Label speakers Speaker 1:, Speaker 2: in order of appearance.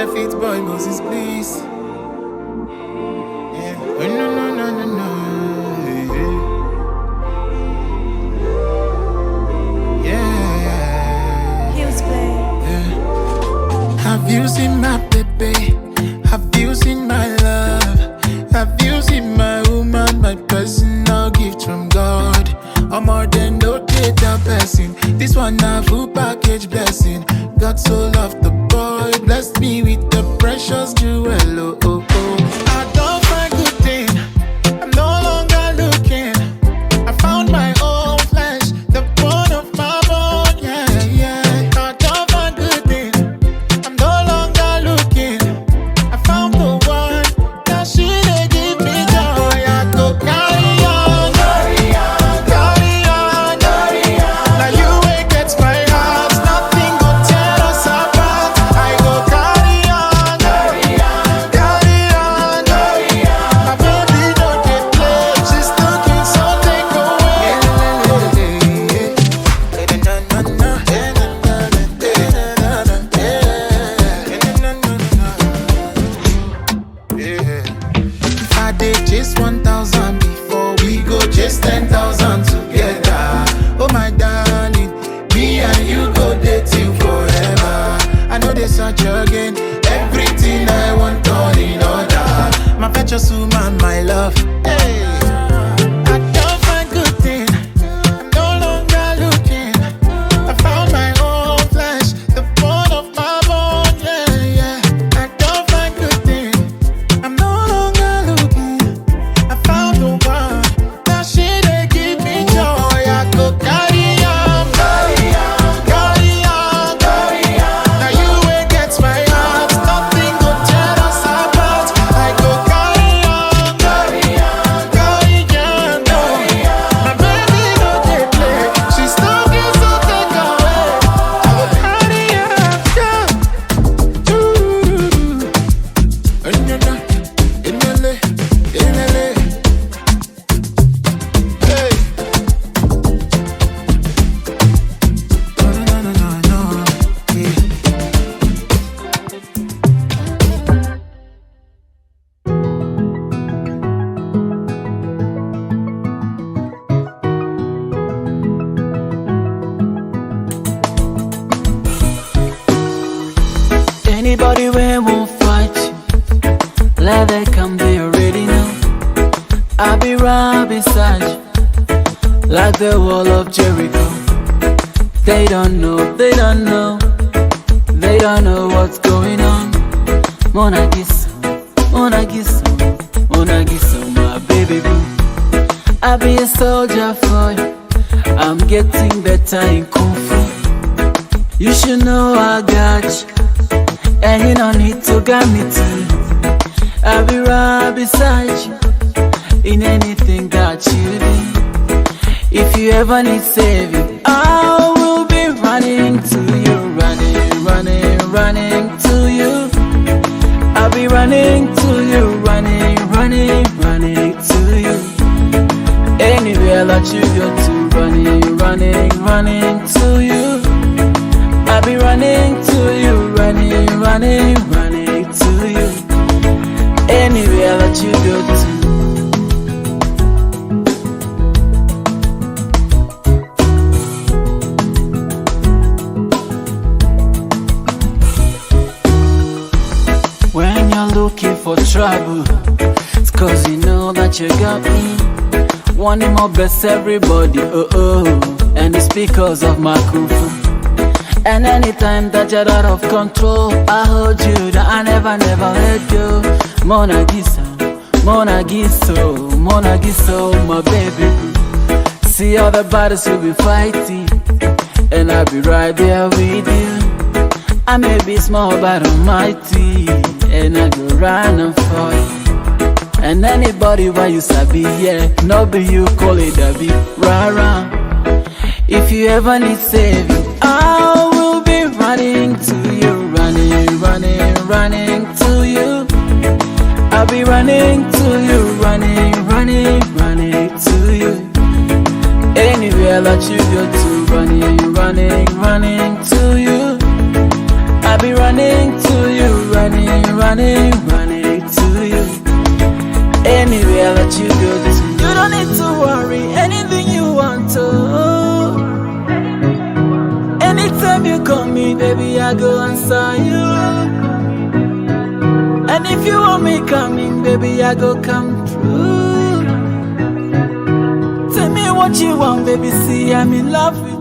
Speaker 1: Benefit boy Moses, please. Yeah. Oh, no, no, no, no, no. Yeah.
Speaker 2: He was playing.
Speaker 1: Yeah. Have you seen my baby? Have you seen my love? Have you seen my woman, my personal gift from God? I'm more than no data person. This one a full package blessing. God so loved the boy, blessed me with the precious jewel. Oh, oh, oh. I don't find good thing. I'm no longer looking. I found my own flesh, the bone of my bone. Yeah, yeah. I don't find good thing. I'm no longer looking. I found the one that she dey give me joy. I go carry on, carry on, carry on, carry on. Now you ain't get my heart, nothing go tear us apart. I go carry on, carry on, carry on, carry on. My baby don't get play, she's looking so take away. If I did just 1,000 before, we go just 10,000 together. Oh my darling, me and you go dating forever. I know they search again, everything I want all in order. My precious woman, my love. Hey. I don't find good thing. I'm no longer looking. I found my own flesh, the bone of my bone. Yeah, yeah. I don't find good thing. I'm no longer looking. I found the one. Now she dey give me joy. I go carry on, carry on, carry on, carry on. Now you ain't get my heart, nothing go tear us apart. I go carry on, carry on, carry on, carry on. My baby no dey play, she's talking so take away. I go carry on, yeah. Inele, inele. Hey. No, no, no, no, no, yeah.
Speaker 3: Anybody where won't fight you, let that come, they already know. I'll be right beside you, like the wall of Jericho. They don't know, they don't know, they don't know what's going on. Mona Giso, Mona Giso, Mona Giso, my baby boo. I'll be a soldier for you, I'm getting better in Kung Fu. You should know I got you, and you don't need to guide me too. I'll be right beside you in anything that you do. If you ever need saving, I will be running to you, running, running, running to you. I'll be running to you, running, running, running to you. Anywhere that you go to, running, running, running to you. I'll be running to you, running, running, running to you. Anywhere that you go to. When you're looking for trouble, it's cause you know that you got me. Wanting more bless everybody, oh oh. And it's because of my kung fu. And anytime that you're out of control, I hold you down, I never, never let go. Mona Giso, Mona Giso, Mona Giso, my baby. See all the battles you'll be fighting, and I'll be right there with you. I may be small but I'm mighty, and I go run and fight. And anybody why you sabi, yeah, no be you call it a big rah-rah. If you ever need saving, I will be running to you, running, running, running to you. I'll be running to you, running, running, running to you. Anywhere that you go to, running, running, running to you. I'll be running to you, running to you. Anywhere I let you go, just you don't need to worry. Anything you want to. Anytime you call me, baby, I go answer you. And if you want me coming, baby, I go come through. Tell me what you want, baby, see I'm in love with you.